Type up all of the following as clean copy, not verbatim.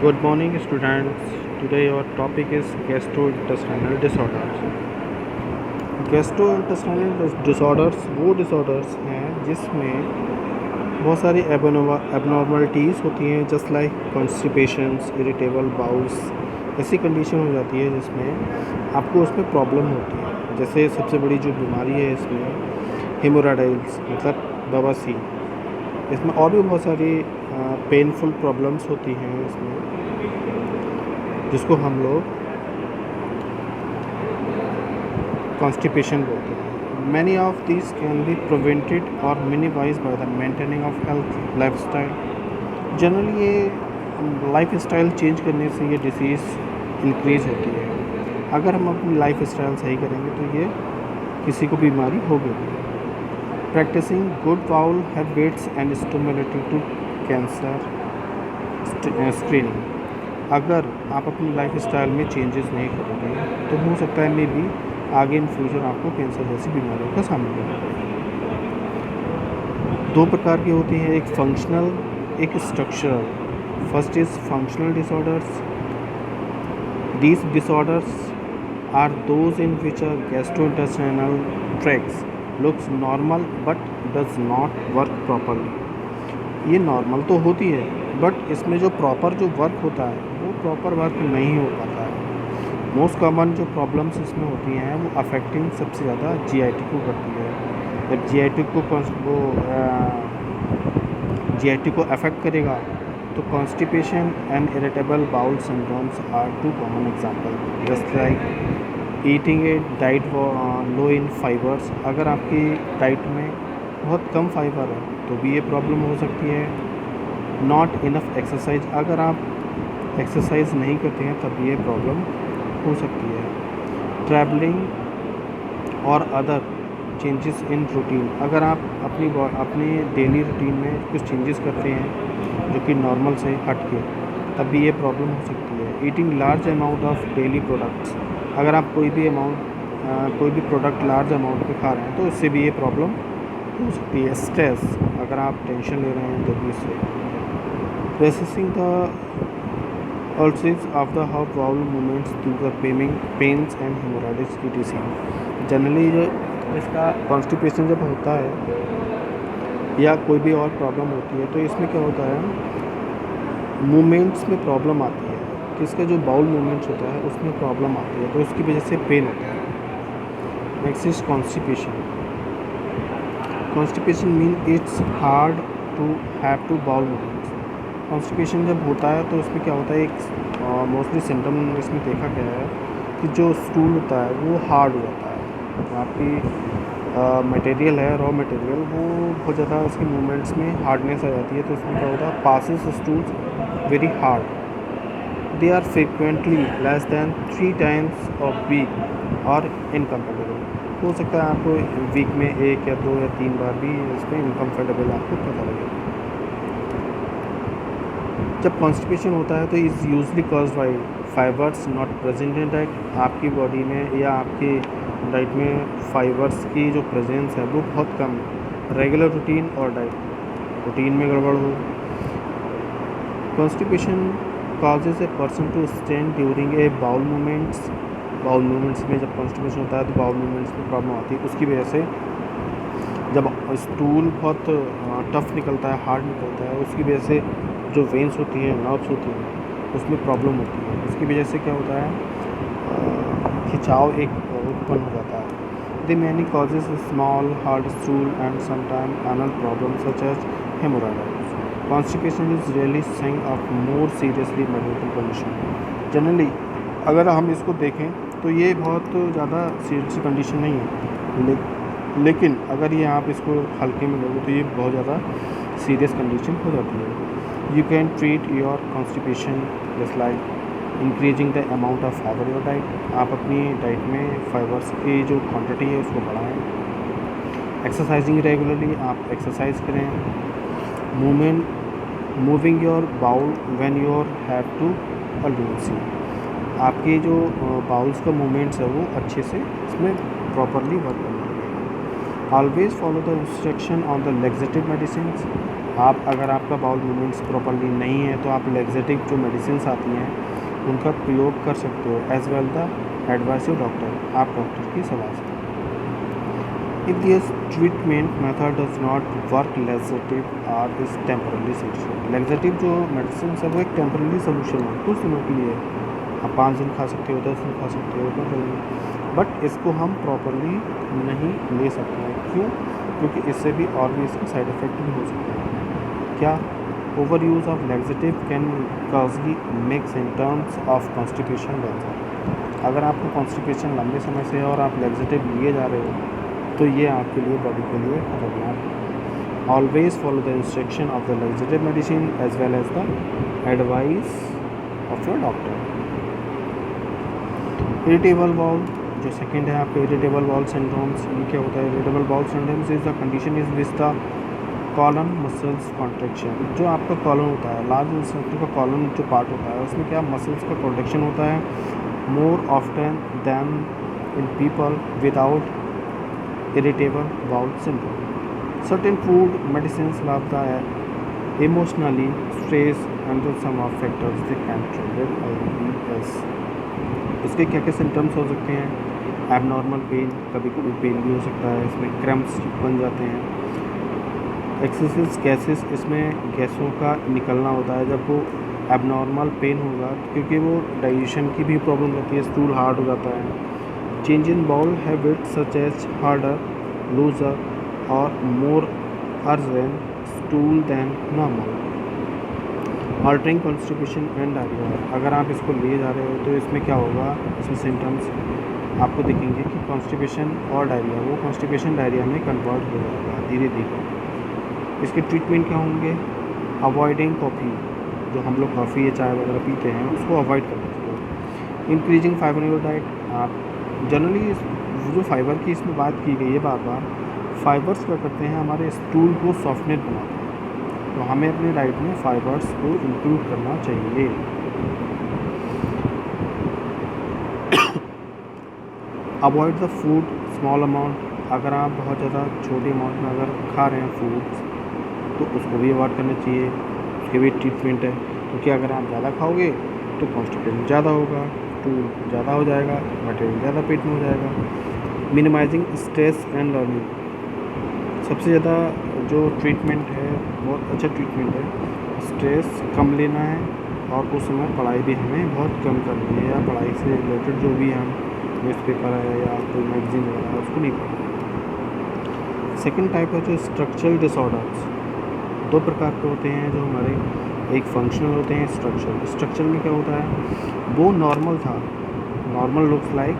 Good morning, students. Today our topic is gastrointestinal disorders. Gastrointestinal disorders वो disorders हैं जिसमें बहुत सारी एबनॉर्मलिटीज़ होती हैं, जस्ट लाइक कॉन्स्टिपेशंस, इरिटेबल बाउल्स। ऐसी कंडीशन हो जाती है जिसमें आपको उसमें प्रॉब्लम होती है। जैसे सबसे बड़ी जो बीमारी है इसमें हेमोराइडल्स मतलब बवासीर। इसमें और भी बहुत सारी पेनफुल प्रॉब्लम्स होती हैं इसमें, जिसको हम लोग कॉन्स्टिपेशन बोलते हैं। Many of this can be prevented or minimize by the maintaining of health lifestyle. Generally ये लाइफस्टाइल चेंज करने से ये डिसीज़ इंक्रीज होती है। अगर हम अपनी लाइफस्टाइल सही करेंगे तो ये किसी को बीमारी होगी। Practising good bowel habits and stimulating to cancer screening. अगर आप अपनी लाइफस्टाइल में चेंजेस नहीं करोगे तो हो सकता है मे बी आगे इन फ्यूचर आपको कैंसर जैसी बीमारियों का सामना करना पड़े। दो प्रकार की होती हैं, एक फंक्शनल, एक structural. First is functional disorders. These disorders are those in which a gastrointestinal tracts looks normal but does not work properly. ये नॉर्मल तो होती है बट इसमें जो प्रॉपर जो वर्क होता है वो प्रॉपर वर्क नहीं हो पाता है। मोस्ट कॉमन जो प्रॉब्लम्स इसमें होती हैं वो अफेक्टिंग सबसे ज़्यादा जीआईटी को करती है। जब जीआईटी को अफेक्ट करेगा तो constipation and irritable bowel syndromes are two common example. Just like eating a diet low in fibers. अगर आपकी डाइट में बहुत कम फाइबर है तो भी ये प्रॉब्लम हो सकती है। Not enough exercise. अगर आप एक्सरसाइज नहीं करते हैं तब ये प्रॉब्लम हो सकती है। ट्रैवलिंग और अदर चेंजेस इन रूटीन। अगर आप अपनी डेली रूटीन में कुछ चेंजेस करते हैं जो कि नॉर्मल से हट के, तब भी ये प्रॉब्लम हो सकती है। Eating large amount of daily products. अगर आप कोई भी प्रोडक्ट लार्ज अमाउंट में खा रहे हैं तो इससे भी ये प्रॉब्लम हो सकती है। स्ट्रेस, अगर आप टेंशन ले रहे हैं तो भी इससे। Processing the ulcers of the heart valve movements due to pains and hemorrhages etc. Generally जो इसका कॉन्स्टिपेशन जब होता है या कोई भी और प्रॉब्लम होती है तो इसमें क्या होता है, मूवमेंट्स में प्रॉब्लम आती है कि इसका जो बाउल मूवमेंट्स होता है उसमें प्रॉब्लम आती है तो उसकी वजह से पेन होता है। Next is constipation. Constipation mean it's hard to have to bowel movements. Constipation जब होता है तो उसमें क्या होता है, एक मोस्टली सिम्टम इसमें देखा गया है कि जो स्टूल होता है वो हार्ड हो जाता है। जो आपकी मटेरियल है, रॉ मटेरियल, वो बहुत ज़्यादा उसके मूवमेंट्स में हार्डनेस आ जाती है तो उसमें क्या होता है, passes stools very hard. They are frequently less than 3 times of week और इनकम्फर्टेबल। हो सकता है आपको वीक में 1 या 2 या 3 बार भी इसमें इनकम्फर्टेबल आपको पता लगे। जब कॉन्स्टिपेशन होता है तो is usually cause by fibres not present in diet. आपकी बॉडी में या आपकी डाइट में फाइबर्स की जो प्रेजेंस है वो बहुत कम है। रेगुलर रूटीन और डाइट रूटीन में गड़बड़ हो। Constipation causes a person to stand during a bowel movements. Bowel movements में जब कॉन्स्टिपेशन होता है तो बाउल मूवमेंट्स में प्रॉब्लम आती है। उसकी वजह से जब स्टूल बहुत टफ निकलता है, हार्ड निकलता है, उसकी वजह से जो वेंस होती हैं, नर्व्स होती हैं, उसमें प्रॉब्लम होती है। उसकी वजह से क्या होता है, खिंचाव एक उत्पन्न हो जाता है। The many causes small hard stool and sometime anal problem such as haemorrhoids. Constipation is really sign of more seriously medical condition. Generally अगर हम इसको देखें तो ये बहुत ज़्यादा सीरियस कंडीशन नहीं है, लेकिन अगर ये आप इसको हल्के में लोगे तो ये बहुत ज़्यादा सीरियस कंडीशन हो जाती है। You can treat your constipation just like increasing the amount of fibre your diet. आप अपनी डाइट में फाइबर्स की जो क्वांटिटी है उसको बढ़ाएं। एक्सरसाइजिंग रेगुलरली, आप एक्सरसाइज करें। Moving your bowel when your have to अलूसी। आपके जो बाउल्स का मूवमेंट्स है वो अच्छे से इसमें प्रॉपरली वर्क करना। Always follow the instruction on the laxative medicines आप अगर आपका बाउल मूवमेंट्स प्रॉपरली नहीं है तो आप लैक्सेटिव जो मेडिसिन आती हैं उनका प्रयोग कर सकते हो as well the advice of doctor, आप डॉक्टर की सलाह से। If this treatment method does not work laxative are is temporary solution. Laxative जो मेडिसिन है वो एक टेम्पररी सोल्यूशन है, कुछ दिनों के लिए। आप 5 दिन खा सकते हो, 10 दिन खा सकते हो, बट इसको हम प्रॉपरली नहीं ले सकते हैं। क्यों? क्योंकि इससे भी और भी इसके साइड इफ़ेक्ट भी हो सकते हैं। क्या? Overuse of laxative can causally make symptoms of constipation danger. अगर आपको कॉन्स्टिपेशन लंबे समय से है और आप लैक्सेटिव लिए जा रहे हो तो ये आपके लिए, बॉडी के लिए खतरनाक है। Always follow the instruction of the laxative medicine as well as the advice of your doctor. Irritable bowel जो सेकंड है आपका, इरिटेबल बाउल सिंड्रोम्स। ये क्या होता है? Irritable bowel syndromes is the condition is which the colon muscles contraction. जो आपका colon होता है, लार्ज इंटेस्टाइन का कॉलन जो पार्ट होता है उसमें क्या मसल्स का कॉन्ट्रैक्शन होता है more often than in people without irritable bowel syndrome. Certain food medicine लाभदायक emotionally stress and some of factors they can trigger IBS। इसके क्या क्या सिम्टम्स हो सकते हैं? एबनॉर्मल पेन, कभी कभी पेन भी हो सकता है, इसमें क्रैम्प्स बन जाते हैं। एक्सेसिव गैसेस, इसमें गैसों का निकलना होता है जब वो एबनॉर्मल पेन होगा, क्योंकि वो डाइजेशन की भी प्रॉब्लम रहती है, स्टूल हार्ड हो जाता है। Change in bowel habit such as harder, looser or more urgent stool than normal. Altering constipation and diarrhoea. अगर आप इसको लिए जा रहे हो तो इसमें क्या होगा? इसमें सिम्टम्स आपको दिखेंगे कि कॉन्स्टिपेशन और डायरिया, वो कॉन्स्टिपेशन डायरिया में कन्वर्ट हो जाएगा धीरे धीरे। इसके ट्रीटमेंट क्या होंगे? अवॉइडिंग कॉफ़ी, जो हम लोग कॉफ़ी या चाय वगैरह पीते हैं उसको अवॉइड करना चाहिए। Increasing fibre in your diet. आप जनरली जो फाइबर की इसमें बात की गई है बार बार, फाइबर्स क्या करते हैं? हमारे स्टूल को सॉफ्टनेस बनाते हैं, तो हमें अपनी डाइट में फाइबर्स को इंक्लूड करना चाहिए। Avoid the food small amount. अगर आप बहुत ज़्यादा छोटे अमाउंट में अगर खा रहे हैं फूड्स तो उसको भी अवॉइड करना चाहिए, उसके भी ट्रीटमेंट है। क्योंकि अगर आप ज़्यादा खाओगे तो कॉन्स्टिपेशन ज़्यादा होगा, स्टूल ज़्यादा हो जाएगा, मटेरियल ज़्यादा पेट में हो जाएगा। मिनिमाइजिंग स्ट्रेस एंड लर्निंग, सबसे ज़्यादा जो ट्रीटमेंट है बहुत अच्छा ट्रीटमेंट है। स्ट्रेस कम लेना है और उस समय पढ़ाई भी हमें बहुत कम करनी है, या पढ़ाई से रिलेटेड जो भी हम न्यूज़पेपर है या कोई मैगजीन वगैरह है उसको नहीं पढ़ना। सेकंड टाइप है जो स्ट्रक्चरल डिसऑर्डर्स। 2 प्रकार के होते हैं जो हमारे, एक फंक्शनल होते हैं, स्ट्रक्चर में क्या होता है? वो नॉर्मल था, नॉर्मल लुक्स लाइक,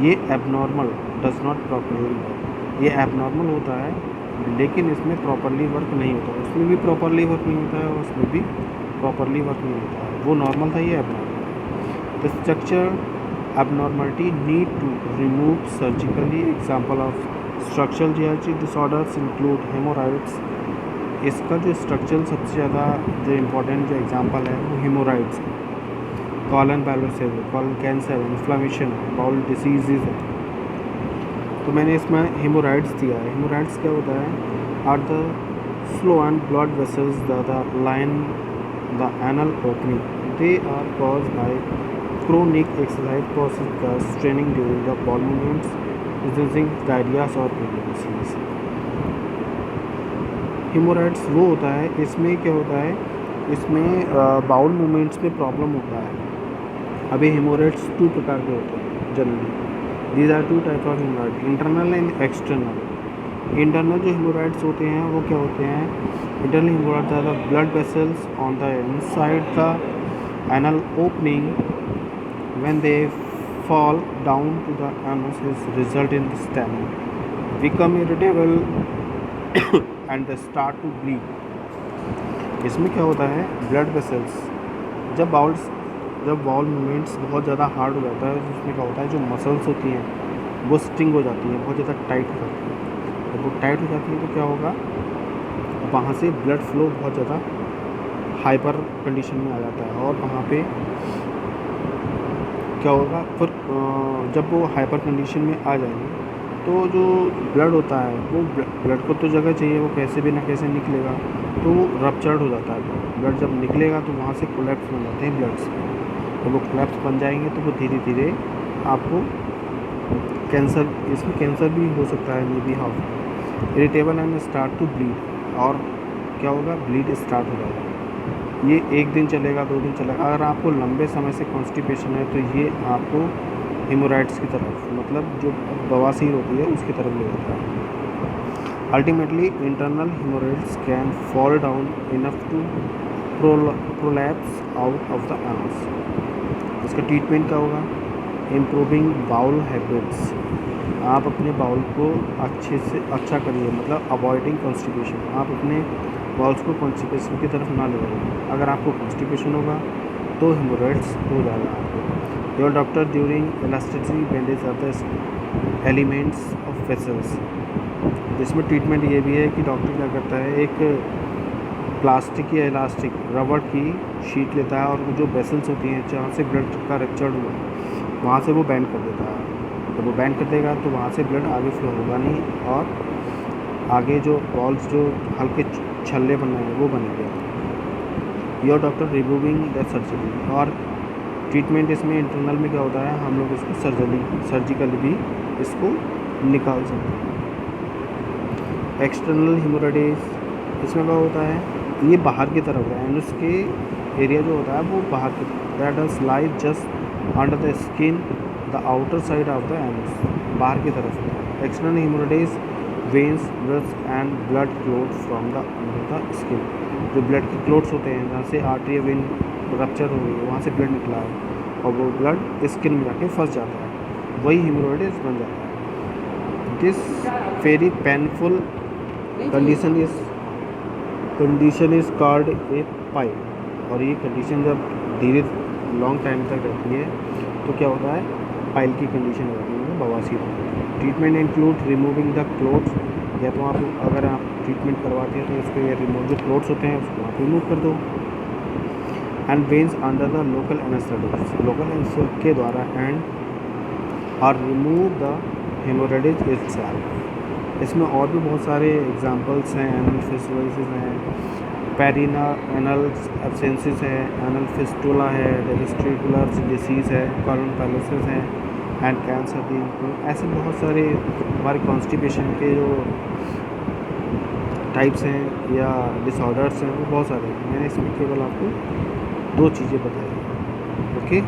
ये abnormal does not properly work. ये एबनॉर्मल होता है लेकिन इसमें प्रॉपरली वर्क नहीं होता है, उसमें भी प्रॉपरली वर्क नहीं होता है और उसमें भी प्रॉपरली वर्क नहीं होता है। वो नॉर्मल था, ये abnormal. The structure abnormality need to remove surgically. Example of structural GIT disorders include haemorrhoids. इसका जो स्ट्रक्चरल सबसे ज़्यादा जो इम्पोर्टेंट जो एग्जाम्पल है वो हेमोराइड्स है, कॉलन पैलोसेल, colon cancer, inflammation, bowel diseases है। तो मैंने इसमें हेमोराइड्स दिया है। हेमोराइड्स क्या होता है? Are the slow and blood vessels the line the anal opening, they are cause by chronic exercise process का straining during the bowel movements resulting diarrhoeas or pregnancies. Haemorrhoids वो होता है, इसमें क्या होता है? इसमें बाउल मूवमेंट्स में प्रॉब्लम होता है। अभी हेमोराइड्स 2 प्रकार के होते हैं generally. These are 2 type of haemorrhoid, internal and external. Internal जो हेमोराइड्स होते हैं वो क्या होते हैं? Internal haemorrhoids are the blood vessels on the inside the anal opening, when they fall down to the anus is result in the stomach become irritable and they start to bleed। इसमें क्या होता है? Blood vessels जब bowl movements बहुत ज़्यादा hard हो जाता है तो उसमें क्या होता है? जो मसल्स होती हैं वो स्टिंग हो जाती हैं, बहुत ज़्यादा टाइट हो जाती है। जब वो टाइट हो जाती है तो क्या होगा? वहाँ से ब्लड फ्लो बहुत ज़्यादा हाइपर कंडीशन में आ जाता है और वहाँ पे क्या होगा? फिर जब वो हाइपर कंडीशन में आ जाएंगे तो जो ब्लड होता है वो ब्लड को तो जगह चाहिए, वो कैसे भी ना कैसे निकलेगा, तो वो रप्चर्ड हो जाता है। ब्लड जब निकलेगा तो वहाँ से कोलैप्स बन जाते हैं ब्लड्स। तो वो कोलैप्स बन जाएंगे तो वो धीरे धीरे आपको कैंसर, इसमें कैंसर भी हो सकता है, may be half irritable and start to bleed. और क्या होगा, ब्लीड स्टार्ट हो जाएगा। ये 1 दिन चलेगा, 2 दिन चलेगा। अगर आपको लंबे समय से कॉन्स्टिपेशन है तो ये आपको हेमोराइड्स की तरफ, मतलब जो बवासीर होती है उसकी तरफ ले जाता है। Ultimately internal haemorrhoids can fall down enough to prolapse out of the anus. इसका ट्रीटमेंट क्या होगा, इम्प्रूविंग बाउल हैबिट्स। आप अपने बाउल को अच्छे से अच्छा करिए, मतलब अवॉइडिंग कॉन्स्टिपेशन। आप अपने बाउल्स को कॉन्स्टिपेशन की तरफ ना ले जाइए। अगर आपको कॉन्स्टिपेशन होगा तो हेमोराइड्स हो जाएगा आपको। Your doctor during elasticity bandage of the elements of vessels. जिसमें ट्रीटमेंट ये भी है कि डॉक्टर क्या करता है, एक प्लास्टिक या इलास्टिक रबड़ की शीट लेता है और वो जो वेसल्स होती हैं जहाँ से ब्लड का रप्चर्ड हुआ वहाँ से वो बैंड कर देता है। जब वो बैंड कर देगा तो वहाँ से ब्लड आगे फ्लो होगा नहीं, और आगे जो बॉल्स जो हल्के छल्ले बन रहे हैं वो बनेंगे। Your doctor removing the surgery. और ट्रीटमेंट इसमें इंटरनल में क्या होता है, हम लोग इसको सर्जिकली भी इसको निकाल सकते हैं। एक्सटर्नल हेमोरेडिज, इसमें क्या होता है, ये बाहर की तरफ है। एनुस के एरिया जो होता है वो बाहर की तरफ, that is lies just under the skin, the outer side of the anus, बाहर की तरफ है। External haemorrhoids veins bloods and blood clot from the under the skin. जो ब्लड के क्लोट्स होते हैं जहाँ से आर्टरी वेन रप्चर हो गई है वहाँ से ब्लड निकला है और वो ब्लड स्किन में जाके फंस जाता है, वही हेमोरेडिज बन जाता है। This very painful condition is called a pile. और ये कंडीशन जब धीरे लॉन्ग टाइम तक रहती है तो क्या होता है, पाइल की कंडीशन हो जाती है, बवासीर होती है। Treatment include removing the clots, या तो आप अगर आप ट्रीटमेंट करवाते हैं तो उसको ये रिमूव जो क्लोट्स होते हैं उसको आप रिमूव कर दो। And veins under the local anaesthetics, local anaesthetic के द्वारा, एंड और रिमूव द हेमोरेडिज इटसेल्फ। इसमें और भी बहुत सारे एग्जांपल्स हैं। एनल फिस्टुलाइसिस है, पेरिनेल एब्सेंसिस है, एनल फिस्टुला है, टेस्टिकुलर डिसीज़ है, कॉलन पैलोसिस है, एंड कैंसर भी। तो ऐसे बहुत सारे हमारे कॉन्स्टिपेशन के जो टाइप्स हैं या डिसऑर्डर्स हैं वो बहुत सारे हैं। मैंने इसमें केवल आपको 2 चीज़ें बताई हैं। ओके।